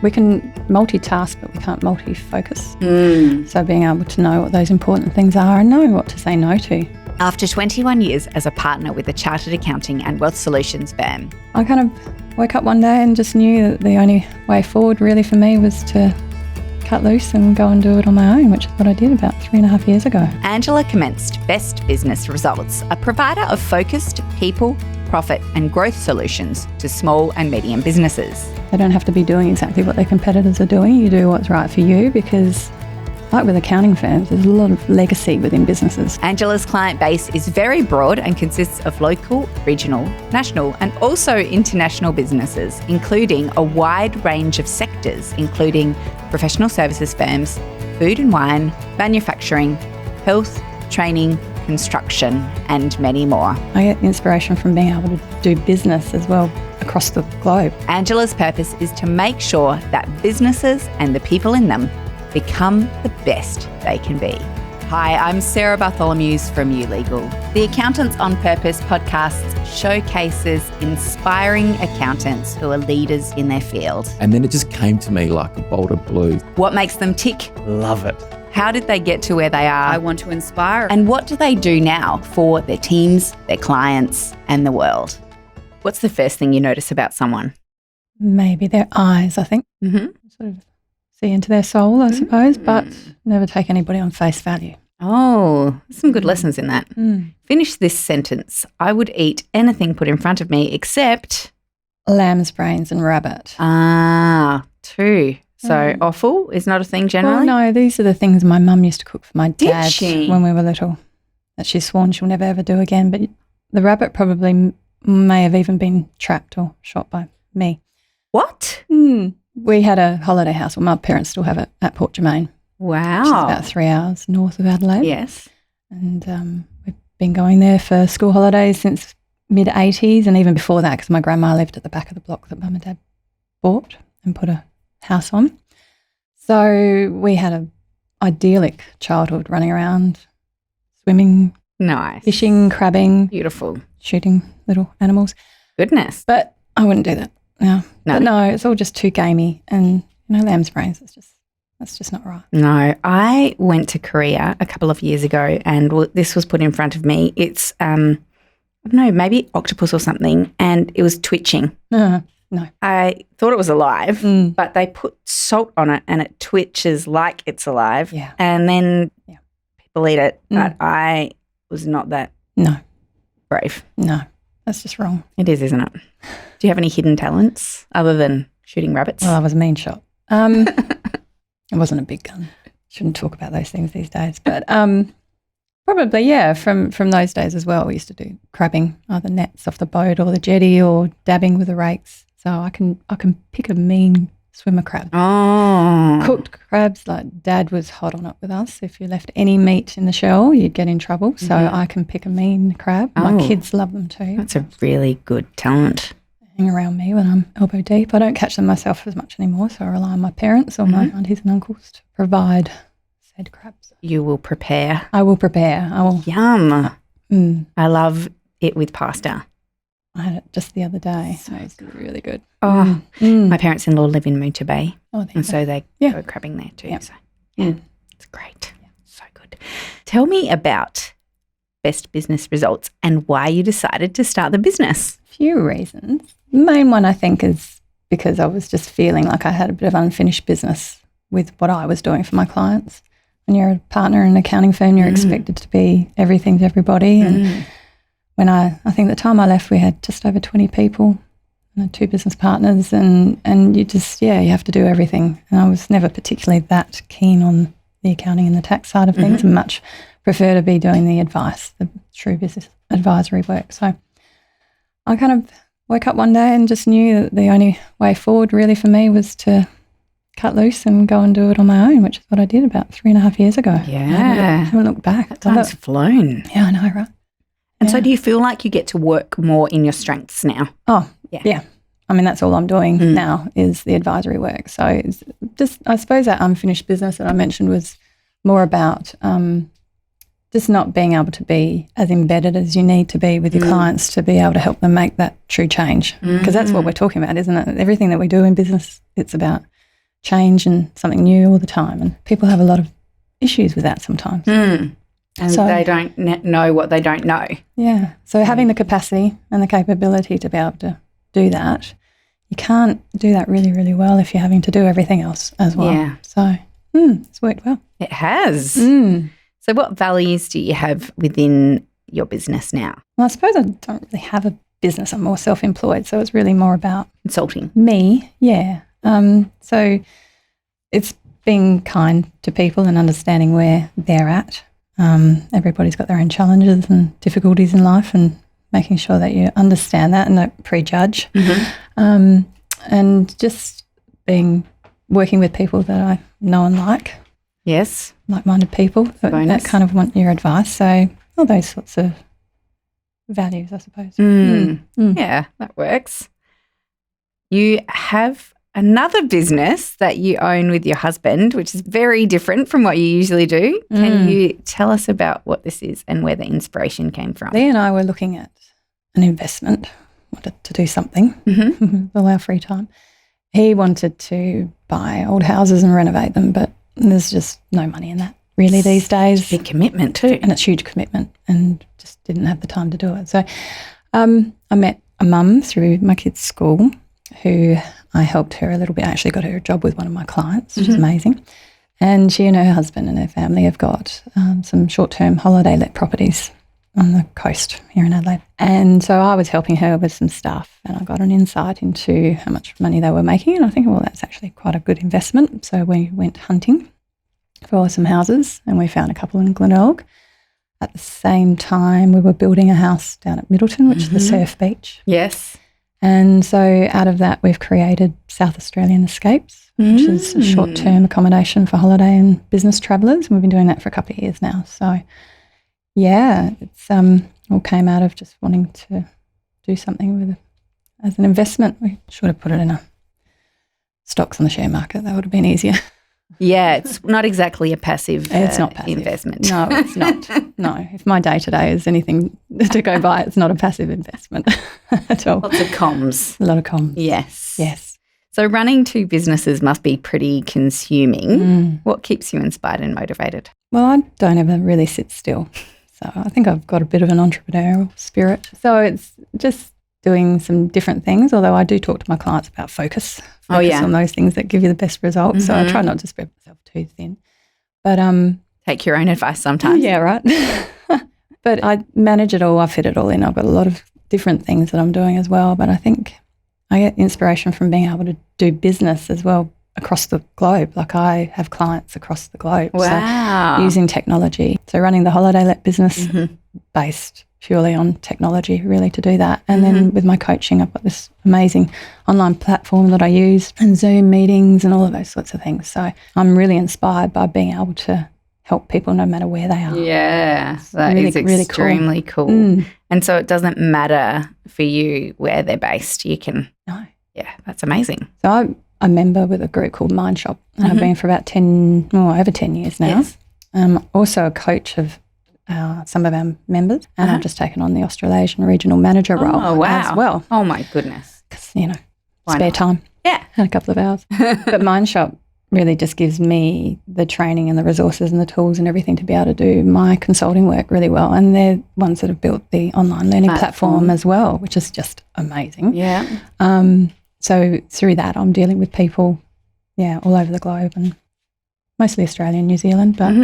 we can multitask, but we can't multi-focus. Mm. So being able to know what those important things are and knowing what to say no to. After 21 years as a partner with a chartered accounting and wealth solutions firm, I kind of woke up one day and just knew that the only way forward really for me was to cut loose and go and do it on my own, which is what I did about 3.5 years ago. Angela commenced Best Business Results, a provider of focused people, profit and growth solutions to small and medium businesses. They don't have to be doing exactly what their competitors are doing. You do what's right for you because, like with accounting firms, there's a lot of legacy within businesses. Angela's client base is very broad and consists of local, regional, national and also international businesses, including a wide range of sectors, including professional services firms, food and wine, manufacturing, health, training, construction and many more. I get inspiration from being able to do business as well across the globe. Angela's purpose is to make sure that businesses and the people in them become the best they can be. Hi, I'm Sarah Bartholomew's from You Legal. The Accountants on Purpose podcast showcases inspiring accountants who are leaders in their field. And then it just came to me like a bolt of blue. What makes them tick? Love it. How did they get to where they are? I want to inspire. And what do they do now for their teams, their clients, and the world? What's the first thing you notice about someone? Maybe their eyes, I think. Mm-hmm. Sort of see into their soul, I suppose, but never take anybody on face value. Oh, some good lessons in that. Mm. Finish this sentence. I would eat anything put in front of me except... Lamb's brains and rabbit. Two. So offal is not a thing generally? Well, no, these are the things my mum used to cook for my Did dad she? when we were little that she's sworn she'll never ever do again. But the rabbit probably may have even been trapped or shot by me. What? We had a holiday house, well, my parents still have it at Port Germain, Wow. which is about 3 hours north of Adelaide. Yes. And we've been going there for school holidays since mid-80s and even before that because my grandma lived at the back of the block that mum and dad bought and put a house on. So we had an idyllic childhood running around, swimming, Nice. fishing, crabbing, Beautiful. shooting little animals. Goodness. But I wouldn't do that now. No. But no, it's all just too gamey and, lamb's brains, that's just not right. No, I went to Korea a couple of years ago and this was put in front of me. It's, I don't know, maybe octopus or something, and it was twitching. No. I thought it was alive, Mm. but they put salt on it and it twitches like it's alive. Yeah. And then people eat it, Mm. but I was not that No, brave. no, that's just wrong. It is, isn't it? Do you have any hidden talents other than shooting rabbits? Well, I was a mean shot. It wasn't a big gun. Shouldn't talk about those things these days. But probably, yeah, from those days as well. We used to do crabbing, either nets off the boat or the jetty or dabbing with the rakes. So I can pick a mean swimmer crab. Oh. Cooked crabs, like Dad was hot on it with us. If you left any meat in the shell, you'd get in trouble. So I can pick a mean crab. My Oh. kids love them too. That's a really good talent. They hang around me when I'm elbow deep. I don't catch them myself as much anymore, so I rely on my parents or my aunties and uncles to provide said crabs. You will prepare. I will prepare. I will. Yum. Mm, I love it with pasta. I had it just the other day. So it's really good. Oh, Mm. my parents-in-law live in Moota Bay, Oh, there you and go. so they Yeah. go crabbing there too. Yep. So Mm. it's great. So good. Tell me about Best Business Results and why you decided to start the business. Few reasons. The main one I think is because I was just feeling like I had a bit of unfinished business with what I was doing for my clients. When you're a partner in an accounting firm, you're expected to be everything to everybody. And when I think the time I left, we had just over 20 people and had 2 business partners and you just, you have to do everything. And I was never particularly that keen on the accounting and the tax side of things and much prefer to be doing the advice, the true business advisory work. So I kind of woke up one day and just knew that the only way forward really for me was to cut loose and go and do it on my own, which is what I did about 3.5 years ago. Yeah. I haven't looked back. That time's flown. Yeah, I know, right? And so do you feel like you get to work more in your strengths now? Oh, Yeah. yeah. I mean, that's all I'm doing now is the advisory work. So it's just, I suppose that unfinished business that I mentioned was more about just not being able to be as embedded as you need to be with your clients to be able to help them make that true change. Because that's what we're talking about, isn't it? Everything that we do in business, it's about change and something new all the time. And people have a lot of issues with that sometimes. And So- they don't know what they don't know. Yeah. So having the capacity and the capability to be able to do that, you can't do that really, really well if you're having to do everything else as well. Yeah. So it's worked well. It has. Mm. So what values do you have within your business now? Well, I suppose I don't really have a business. I'm more self-employed. So it's really more about Consulting. me. Yeah. So it's being kind to people and understanding where they're at. Everybody's got their own challenges and difficulties in life, and making sure that you understand that and don't prejudge. And just working with people that I know and Yes. like-minded people that kind of want your advice. So all those sorts of values, I suppose. Yeah, that works. You have another business that you own with your husband, which is very different from what you usually do. Can you tell us about what this is and where the inspiration came from? Lee and I were looking at an investment, wanted to do something with all our free time. He wanted to buy old houses and renovate them, but there's just no money in that really these days. Big commitment too. And it's huge commitment, and just didn't have the time to do it. So I met a mum through my kids' school who I helped her a little bit. I actually got her a job with one of my clients, which is amazing. And she and her husband and her family have got some short-term holiday let properties on the coast here in Adelaide. And so I was helping her with some stuff, and I got an insight into how much money they were making. And I think, well, that's actually quite a good investment. So we went hunting for some houses, and we found a couple in Glenelg. At the same time, we were building a house down at Middleton, which is the surf beach. Yes. And so out of that, we've created South Australian Escapes, which is a short-term accommodation for holiday and business travellers. And we've been doing that for a couple of years now. So, yeah, it's all came out of just wanting to do something with it as an investment. We should have put it in a stocks on the share market. That would have been easier. Yeah, it's not exactly a passive, It's not passive. investment. No, it's not. No, if my day-to-day is anything to go by, it's not a passive investment at all. Lots of comms. A lot of comms. Yes. Yes. So running two businesses must be pretty consuming. What keeps you inspired and motivated? Well, I don't ever really sit still. So I think I've got a bit of an entrepreneurial spirit. So it's just doing some different things, although I do talk to my clients about focus on those things that give you the best results. So I try not to spread myself too thin. But take your own advice sometimes. Yeah, right. But I manage it all. I fit it all in. I've got a lot of different things that I'm doing as well. But I think I get inspiration from being able to do business as well across the globe. Like I have clients across the globe. Wow. So using technology. So running the holiday let business based purely on technology really to do that. And then with my coaching, I've got this amazing online platform that I use and Zoom meetings and all of those sorts of things. So I'm really inspired by being able to help people no matter where they are. Yeah, that really, is really extremely cool. And so it doesn't matter for you where they're based. You can, yeah, that's amazing. So I'm a member with a group called Mind Shop, and I've been for about over 10 years now. Yes. I'm also a coach of some of our members, and I've just taken on the Australasian Regional Manager role as well. Oh, my goodness. Because, spare time. Yeah. Had a couple of hours. But Mind Shop really just gives me the training and the resources and the tools and everything to be able to do my consulting work really well. And they're ones that have built the online learning platform as well, which is just amazing. Yeah. So through that, I'm dealing with people, all over the globe, and mostly Australia and New Zealand. But,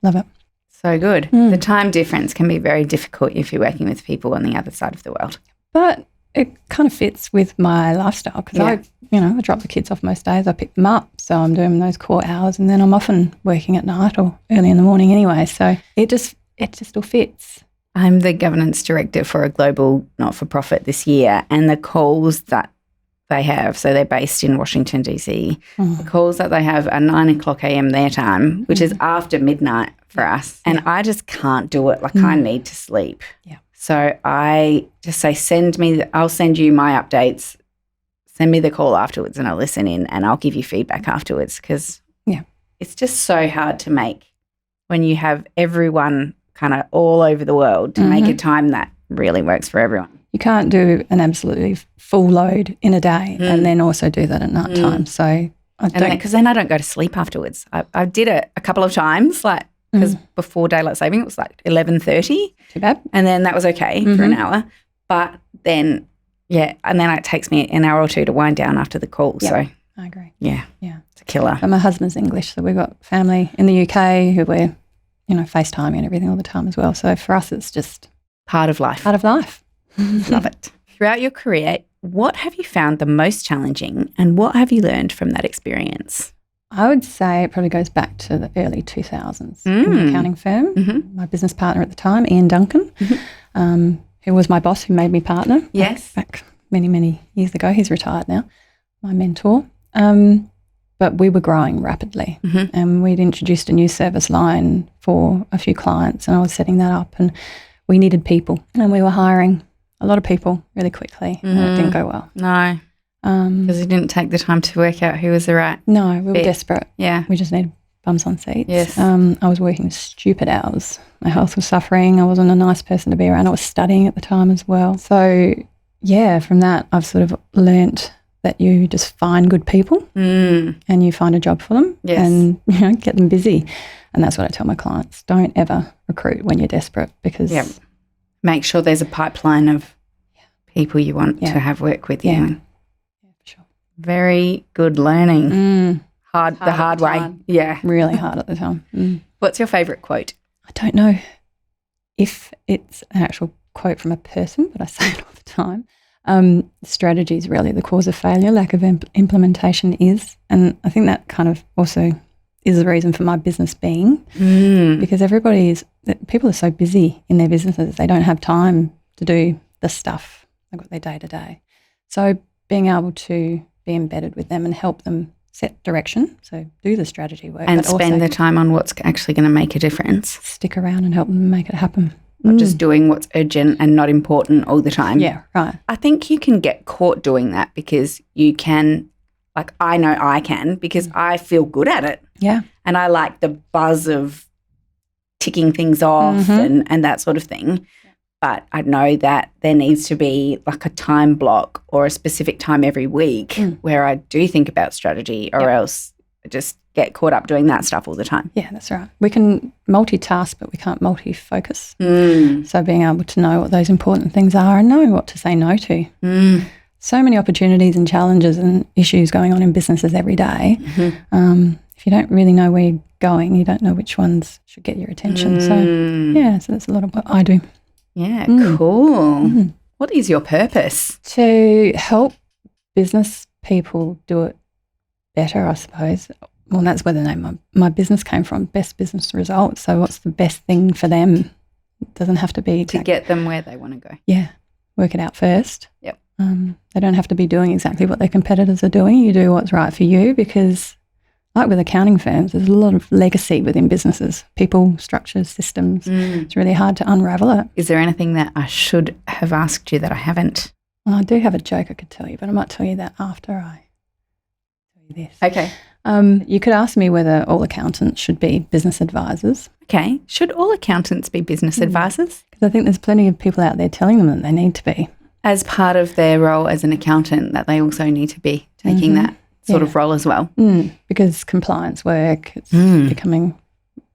love it. So good. The time difference can be very difficult if you're working with people on the other side of the world. But it kind of fits with my lifestyle because I drop the kids off most days. I pick them up, so I'm doing those core hours, and then I'm often working at night or early in the morning anyway. So it just all fits. I'm the governance director for a global not-for-profit this year, and the calls that they have, so they're based in Washington, D.C. The calls that they have are 9:00 a.m. their time, which is after midnight for us. And I just can't do it. Like I need to sleep. Yeah. So I just say, I'll send you my updates. Send me the call afterwards and I'll listen in and I'll give you feedback afterwards because it's just so hard to make when you have everyone kind of all over the world to make a time that really works for everyone. You can't do an absolutely full load in a day and then also do that at night time. So I don't. Because then I don't go to sleep afterwards. I did it a couple of times, like because before daylight saving it was like 11:30. Too bad. And then that was okay for an hour. But then, and then it takes me an hour or two to wind down after the call. Yep. So I agree. yeah, Yeah. it's a killer. But my husband's English, so we've got family in the UK who we're, FaceTiming and everything all the time as well. So for us, it's just Part of life. part of life. Love it. Throughout your career, what have you found the most challenging and what have you learned from that experience? I would say it probably goes back to the early 2000s in the accounting firm. My business partner at the time, Ian Duncan, who was my boss, who made me partner. Yes. Back many, many years ago. He's retired now, my mentor. But we were growing rapidly and we'd introduced a new service line for a few clients and I was setting that up and we needed people and we were hiring a lot of people really quickly and it didn't go well. No, because you didn't take the time to work out who was the right No, we were fit. desperate. Yeah. We just needed bums on seats. Yes. I was working stupid hours. My health was suffering. I wasn't a nice person to be around. I was studying at the time as well. So, yeah, from that I've sort of learnt that you just find good people and you find a job for them and get them busy. And that's what I tell my clients. Don't ever recruit when you're desperate because make sure there's a pipeline of people you want to have work with you. Yeah, for sure. Very good learning. The hard way. time. Yeah. Really hard at the time. What's your favourite quote? I don't know if it's an actual quote from a person, but I say it all the time. Strategy is really the cause of failure. Lack of implementation is. And I think that kind of also is the reason for my business being because people are so busy in their businesses, they don't have time to do the stuff, like what their day to day. So being able to be embedded with them and help them set direction, so do the strategy work. And but spend also the time on what's actually going to make a difference. stick around and help them make it happen. Not just doing what's urgent and not important all the time. Yeah, right. I think you can get caught doing that because you can, like I know I can because I feel good at it. Yeah. And I like the buzz of ticking things off and that sort of thing. But I know that there needs to be like a time block or a specific time every week where I do think about strategy or else I just get caught up doing that stuff all the time. Yeah, that's right. We can multitask, but we can't multi-focus. So being able to know what those important things are and knowing what to say no to. So many opportunities and challenges and issues going on in businesses every day. If you don't really know where you're going, you don't know which ones should get your attention. So that's a lot of what I do. Yeah, cool. What is your purpose? To help business people do it better, I suppose. Well, that's where the name of my business came from, Best Business Results. So what's the best thing for them? It doesn't have to be To get them where they want to go. Yeah, work it out first. Yep. They don't have to be doing exactly what their competitors are doing. You do what's right for you because, like with accounting firms, there's a lot of legacy within businesses, people, structures, systems. It's really hard to unravel it. Is there anything that I should have asked you that I haven't? Well, I do have a joke I could tell you, but I might tell you that after I tell you this. Okay. You could ask me whether all accountants should be business advisors. Okay. Should all accountants be business advisors? Because I think there's plenty of people out there telling them that they need to be. As part of their role as an accountant, that they also need to be taking that sort of role as well. Because compliance work, it's becoming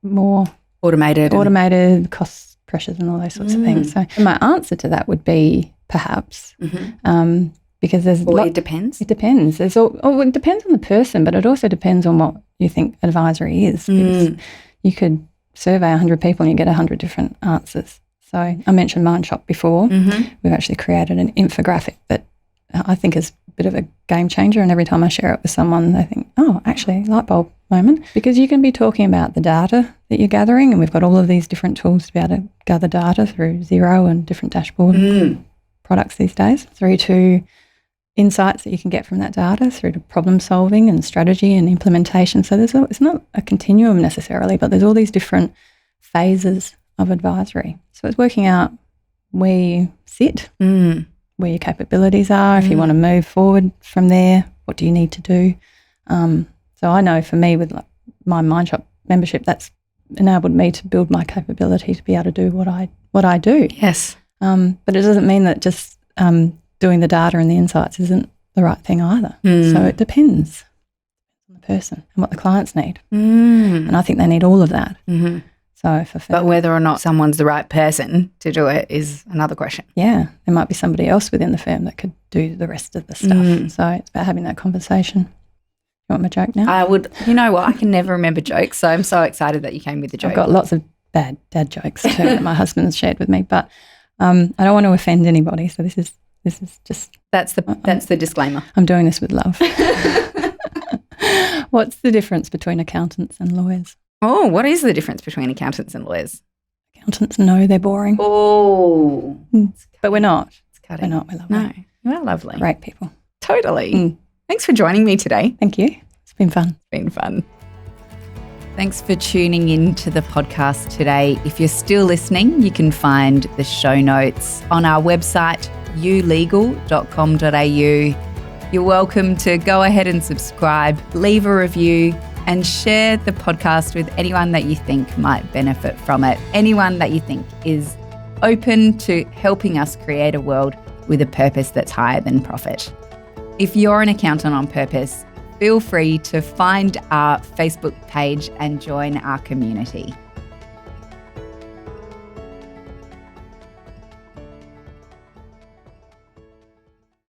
more Automated. cost pressures and all those sorts of things. So my answer to that would be perhaps, because there's it depends. It depends. It depends on the person, but it also depends on what you think advisory is. Because you could survey 100 people and you get 100 different answers. So I mentioned Mind Shop before. We've actually created an infographic that I think is a bit of a game changer, and every time I share it with someone, they think, oh, actually, light bulb moment. Because you can be talking about the data that you're gathering, and we've got all of these different tools to be able to gather data through Xero and different dashboard products these days, through to insights that you can get from that data, through to problem solving and strategy and implementation. So it's not a continuum necessarily, but there's all these different phases of advisory. So it's working out where you sit, where your capabilities are. If you want to move forward from there, what do you need to do? So I know for me with my Mind Shop membership, that's enabled me to build my capability to be able to do what I do. Yes. But it doesn't mean that just doing the data and the insights isn't the right thing either. So it depends on the person and what the clients need. Mm. And I think they need all of that. Mm-hmm. So if a But whether or not someone's the right person to do it is another question. yeah, there might be somebody else within the firm that could do the rest of the stuff. So it's about having that conversation. You want my joke now? I would, you know what, I can never remember jokes, so I'm so excited that you came with the joke. I've got lots of bad dad jokes too that my husband's shared with me, but I don't want to offend anybody. So this is just That's the disclaimer. I'm doing this with love. What's the difference between accountants and lawyers? Oh, what is the difference between accountants and lawyers? Accountants know they're boring, Oh, but we're not. it's cutting. We're not. We're lovely. No, you're lovely. Great people. Totally. Thanks for joining me today. Thank you. It's been fun. Been fun. Thanks for tuning in to the podcast today. If you're still listening, you can find the show notes on our website, ulegal.com.au. You're welcome to go ahead and subscribe, leave a review, and share the podcast with anyone that you think might benefit from it, anyone that you think is open to helping us create a world with a purpose that's higher than profit. If you're an accountant on purpose, feel free to find our Facebook page and join our community.